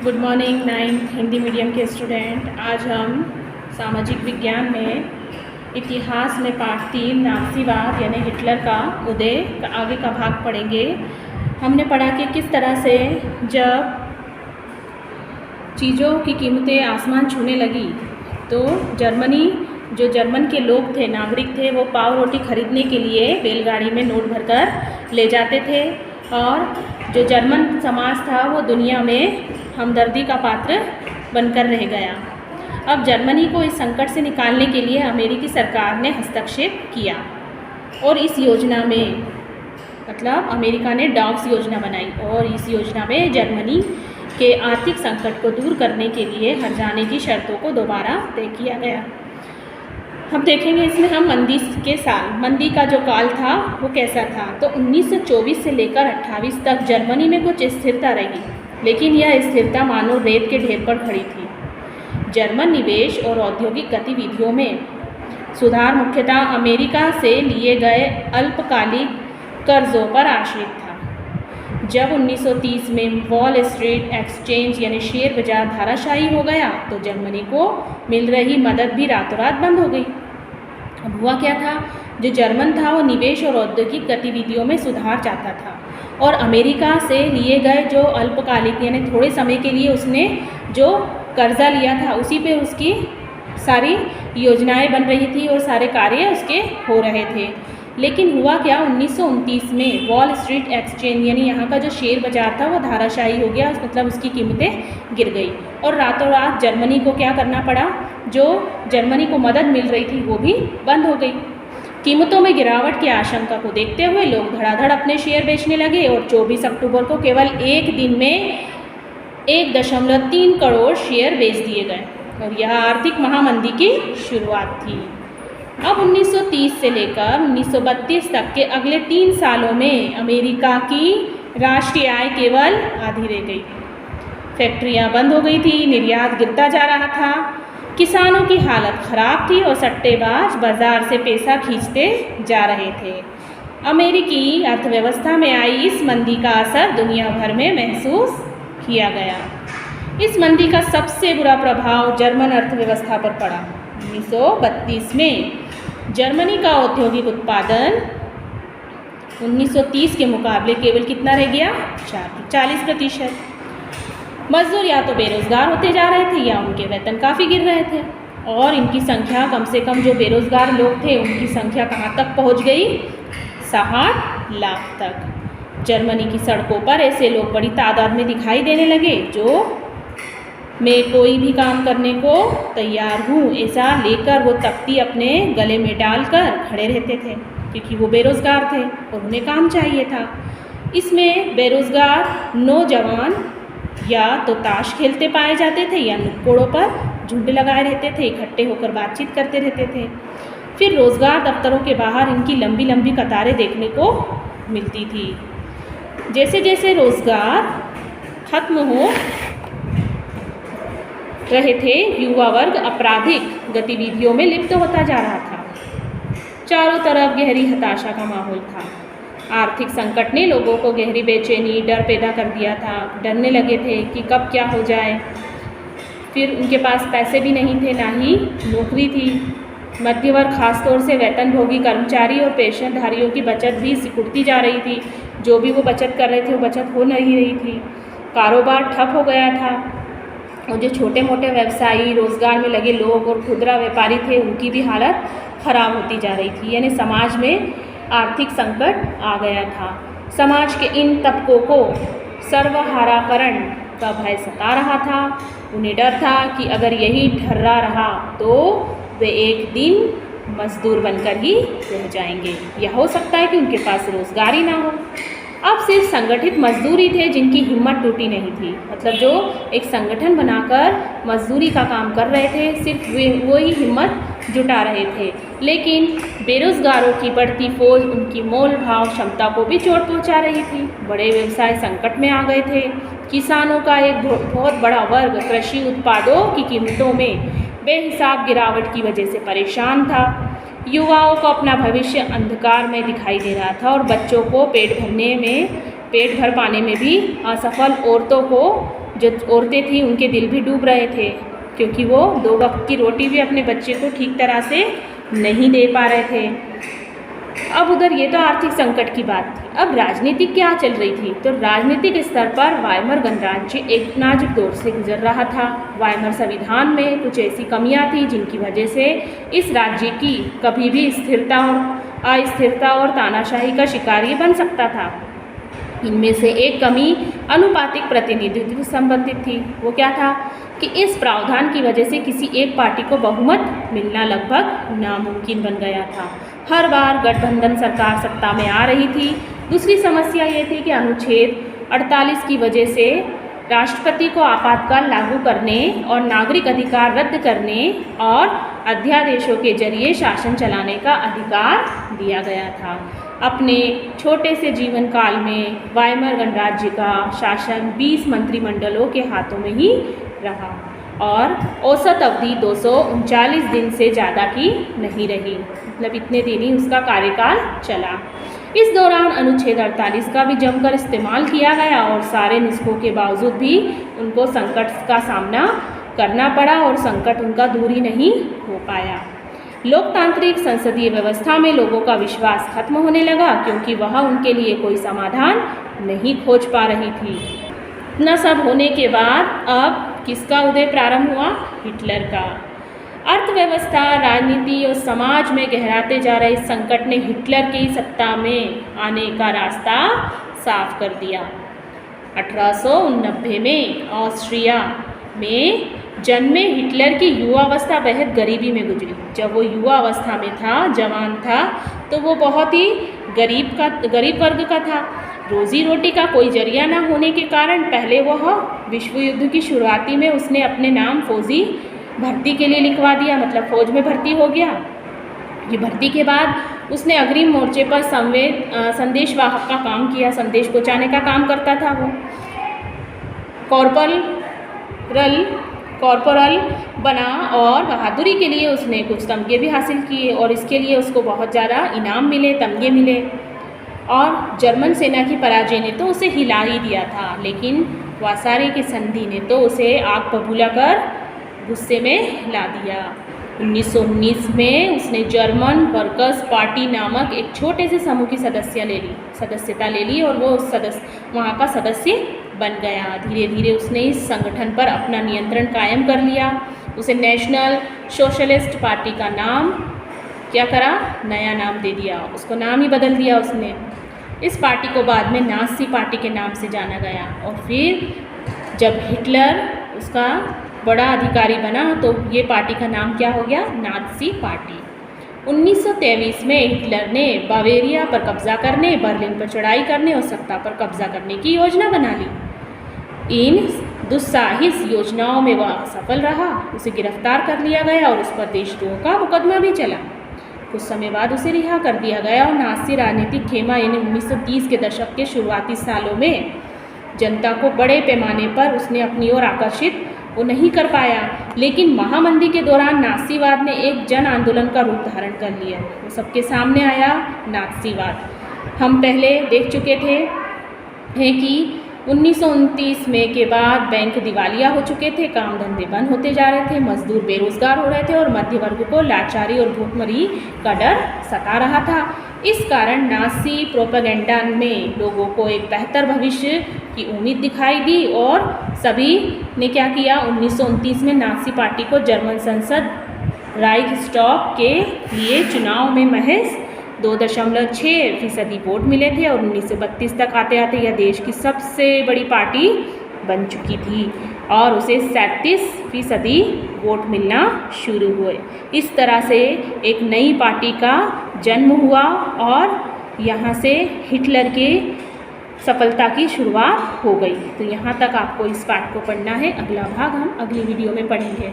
Good morning ninth Hindi medium के student. आज हम सामाजिक विज्ञान में इतिहास में पाठ 3 नाज़ीवाद यानी हिटलर का उदय का आगे का भाग पढ़ेंगे। हमने पढ़ा कि किस तरह से जब चीज़ों की कीमतें आसमान छूने लगी तो जर्मन के लोग थे, नागरिक थे, वो पाव रोटी खरीदने के लिए बैलगाड़ी में नोट भरकर ले जाते थे और जो जर्मन समाज था वो दुनिया में हमदर्दी का पात्र बनकर रह गया। अब जर्मनी को इस संकट से निकालने के लिए अमेरिकी सरकार ने हस्तक्षेप किया और इस योजना में मतलब अमेरिका ने डॉग्स योजना बनाई और इस योजना में जर्मनी के आर्थिक संकट को दूर करने के लिए हर्जाने की शर्तों को दोबारा तय किया गया। हम देखेंगे इसमें हम मंदी का जो काल था वो कैसा था। तो 1924 से लेकर 28 तक जर्मनी में कुछ स्थिरता रही, लेकिन यह स्थिरता मानो रेत के ढेर पर खड़ी थी। जर्मन निवेश और औद्योगिक गतिविधियों में सुधार मुख्यतः अमेरिका से लिए गए अल्पकालिक कर्जों पर आश्रित था। जब 1930 में वॉल स्ट्रीट एक्सचेंज यानी शेयर बाजार धाराशाही हो गया तो जर्मनी को मिल रही मदद भी रातों रात बंद हो गई। अब हुआ क्या था, जो जर्मन था वो निवेश और औद्योगिक गतिविधियों में सुधार चाहता था और अमेरिका से लिए गए जो अल्पकालिक यानी थोड़े समय के लिए उसने जो कर्जा लिया था उसी पे उसकी सारी योजनाएं बन रही थी और सारे कार्य उसके हो रहे थे। लेकिन हुआ क्या, 1929 में वॉल स्ट्रीट एक्सचेंज यानी यहाँ का जो शेयर बाजार था वो धाराशाही हो गया, मतलब उसकी कीमतें गिर गई और रातों रात जर्मनी को क्या करना पड़ा, जो जर्मनी को मदद मिल रही थी वो भी बंद हो गई। कीमतों में गिरावट की आशंका को देखते हुए लोग धड़ाधड़ अपने शेयर बेचने लगे और 24 अक्टूबर को केवल एक दिन में 1.3 करोड़ शेयर बेच दिए गए और यह आर्थिक महामंदी की शुरुआत थी। अब 1930 से लेकर 1932 तक के अगले 3 सालों में अमेरिका की राष्ट्रीय आय केवल आधी रह गई। फैक्ट्रियां बंद हो गई थी, निर्यात गिरता जा रहा था, किसानों की हालत खराब थी और सट्टेबाज बाजार से पैसा खींचते जा रहे थे। अमेरिकी अर्थव्यवस्था में आई इस मंदी का असर दुनिया भर में महसूस किया गया। इस मंदी का सबसे बुरा प्रभाव जर्मन अर्थव्यवस्था पर पड़ा। 1932 में जर्मनी का औद्योगिक उत्पादन 1930 के मुकाबले केवल कितना रह गया, 40%। मजदूर या तो बेरोजगार होते जा रहे थे या उनके वेतन काफ़ी गिर रहे थे और इनकी संख्या कम से कम जो बेरोजगार लोग थे उनकी संख्या कहाँ तक पहुँच गई, 60 लाख तक। जर्मनी की सड़कों पर ऐसे लोग बड़ी तादाद में दिखाई देने लगे जो मैं कोई भी काम करने को तैयार हूँ ऐसा लेकर वो तख्ती अपने गले में डालकर खड़े रहते थे क्योंकि वो बेरोज़गार थे और उन्हें काम चाहिए था। इसमें बेरोज़गार नौजवान या तो ताश खेलते पाए जाते थे या नुक्कड़ों पर झुंड लगाए रहते थे, इकट्ठे होकर बातचीत करते रहते थे। फिर रोज़गार दफ्तरों के बाहर इनकी लंबी लंबी कतारें देखने को मिलती थी। जैसे जैसे रोज़गार खत्म हो रहे थे, युवा वर्ग आपराधिक गतिविधियों में लिप्त होता जा रहा था। चारों तरफ गहरी हताशा का माहौल था। आर्थिक संकट ने लोगों को गहरी बेचैनी, डर पैदा कर दिया था। डरने लगे थे कि कब क्या हो जाए। फिर उनके पास पैसे भी नहीं थे, ना ही नौकरी थी। मध्य वर्ग, खासतौर से वेतनभोगी कर्मचारी और पेंशनधारियों की बचत भी सिकुड़ती जा रही थी। जो भी वो बचत कर रहे थे वो बचत हो नहीं रही थी। कारोबार ठप हो गया था और जो छोटे मोटे व्यवसायी, रोज़गार में लगे लोग और खुदरा व्यापारी थे उनकी भी हालत ख़राब होती जा रही थी। यानी समाज में आर्थिक संकट आ गया था। समाज के इन तबकों को सर्वहाराकरण का भय सता रहा था। उन्हें डर था कि अगर यही ढर्रा रहा तो वे एक दिन मजदूर बनकर ही रह जाएंगे या हो सकता है कि उनके पास रोज़गार ही ना हो। अब सिर्फ संगठित मजदूर ही थे जिनकी हिम्मत टूटी नहीं थी, मतलब जो एक संगठन बनाकर मजदूरी का काम कर रहे थे, सिर्फ वो ही हिम्मत जुटा रहे थे। लेकिन बेरोजगारों की बढ़ती फौज उनकी मोल भाव क्षमता को भी चोट पहुंचा रही थी। बड़े व्यवसाय संकट में आ गए थे। किसानों का एक बहुत बड़ा वर्ग कृषि उत्पादों की कीमतों में बेहिसाब गिरावट की वजह से परेशान था। युवाओं को अपना भविष्य अंधकार में दिखाई दे रहा था और बच्चों को पेट भर पाने में भी असफल औरतों को जो औरतें थीं उनके दिल भी डूब रहे थे, क्योंकि वो 2 वक्त की रोटी भी अपने बच्चे को ठीक तरह से नहीं दे पा रहे थे। अब उधर ये तो आर्थिक संकट की बात थी। अब राजनीति क्या चल रही थी? तो राजनीतिक स्तर पर वाइमर गणराज्य एक नाजुक दौर से गुजर रहा था। वाइमर संविधान में कुछ ऐसी कमियां थी जिनकी वजह से इस राज्य की कभी भी स्थिरता और अस्थिरता और तानाशाही का शिकार ये बन सकता था। इनमें से एक कमी अनुपातिक प्रतिनिधित्व से संबंधित थी। वो क्या था कि इस प्रावधान की वजह से किसी एक पार्टी को बहुमत मिलना लगभग नामुमकिन बन गया था। हर बार गठबंधन सरकार सत्ता में आ रही थी। दूसरी समस्या ये थी कि अनुच्छेद 48 की वजह से राष्ट्रपति को आपातकाल लागू करने और नागरिक अधिकार रद्द करने और अध्यादेशों के जरिए शासन चलाने का अधिकार दिया गया था। अपने छोटे से जीवन काल में वाइमर गणराज्य का शासन 20 मंत्रिमंडलों के हाथों में ही रहा और औसत अवधि 239 दिन से ज़्यादा की नहीं रही, मतलब इतने दिन ही उसका कार्यकाल चला। इस दौरान अनुच्छेद 48 का भी जमकर इस्तेमाल किया गया और सारे नुस्खों के बावजूद भी उनको संकट का सामना करना पड़ा और संकट उनका दूर ही नहीं हो पाया। लोकतांत्रिक संसदीय व्यवस्था में लोगों का विश्वास खत्म होने लगा, क्योंकि वह उनके लिए कोई समाधान नहीं खोज पा रही थी। इतना सब होने के बाद अब किसका उदय प्रारंभ हुआ? हिटलर का। अर्थव्यवस्था, राजनीति और समाज में गहराते जा रहे इस संकट ने हिटलर की सत्ता में आने का रास्ता साफ कर दिया। 1890 में ऑस्ट्रिया में जन्मे हिटलर की युवावस्था बेहद गरीबी में गुजरी। जब वो युवा अवस्था में था, जवान था, तो वो बहुत ही गरीब वर्ग का था। रोजी रोटी का कोई जरिया ना होने के कारण पहले वह विश्व युद्ध की शुरुआती में उसने अपने नाम फौजी भर्ती के लिए लिखवा दिया, मतलब फौज में भर्ती हो गया। ये भर्ती के बाद उसने अग्रिम मोर्चे पर संदेशवाहक का काम किया, संदेश पहुँचाने का काम करता था वो। कॉर्पोरल बना और बहादुरी के लिए उसने कुछ तमगे भी हासिल किए और इसके लिए उसको बहुत ज़्यादा इनाम मिले, तमगे मिले। और जर्मन सेना की पराजय ने तो उसे हिला ही दिया था, लेकिन वासारे की संधि ने तो उसे आग बबूला कर गुस्से में ला दिया। 1919 में उसने जर्मन वर्कर्स पार्टी नामक एक छोटे से समूह की सदस्यता ले ली और वो वहाँ का सदस्य बन गया। धीरे धीरे उसने इस संगठन पर अपना नियंत्रण कायम कर लिया। उसे नेशनल सोशलिस्ट पार्टी का नाम क्या करा? नया नाम दे दिया, उसको नाम ही बदल दिया उसने। इस पार्टी को बाद में नाज़ी पार्टी के नाम से जाना गया और फिर जब हिटलर उसका बड़ा अधिकारी बना तो ये पार्टी का नाम क्या हो गया? Nazi party. 1923 में हिटलर ने बावेरिया पर कब्जा करने, बर्लिन पर चढ़ाई करने और सत्ता पर कब्जा करने की योजना बना ली। इन दुस्साहस योजनाओं में वह सफल रहा। उसे गिरफ्तार कर लिया गया और उस पर देशद्रोह का मुकदमा भी चला। कुछ समय बाद उसे रिहा कर दिया गया और नाज़ी राजनीतिक खेमा यानी 1930 के दशक के शुरुआती सालों में जनता को बड़े पैमाने पर उसने अपनी ओर आकर्षित वो नहीं कर पाया। लेकिन महामंदी के दौरान नाज़ीवाद ने एक जन आंदोलन का रूप धारण कर लिया। वो सबके सामने आया नाज़ीवाद। हम पहले देख चुके थे कि 1929 में के बाद बैंक दिवालिया हो चुके थे, काम धंधे बंद होते जा रहे थे, मजदूर बेरोजगार हो रहे थे और मध्य वर्ग को लाचारी और भूखमरी का डर सता रहा था। इस कारण नाज़ी प्रोपेगेंडा में लोगों को एक बेहतर भविष्य की उम्मीद दिखाई दी और सभी ने क्या किया? 1929 में नाज़ी पार्टी को जर्मन संसद राइखस्टॉग के लिए चुनाव में महज 2.6% वोट मिले थे और 1932 तक आते आते यह देश की सबसे बड़ी पार्टी बन चुकी थी और उसे 37% वोट मिलना शुरू हुए। इस तरह से एक नई पार्टी का जन्म हुआ और यहाँ से हिटलर के सफलता की शुरुआत हो गई। तो यहाँ तक आपको इस पाठ को पढ़ना है। अगला भाग हम अगली वीडियो में पढ़ेंगे।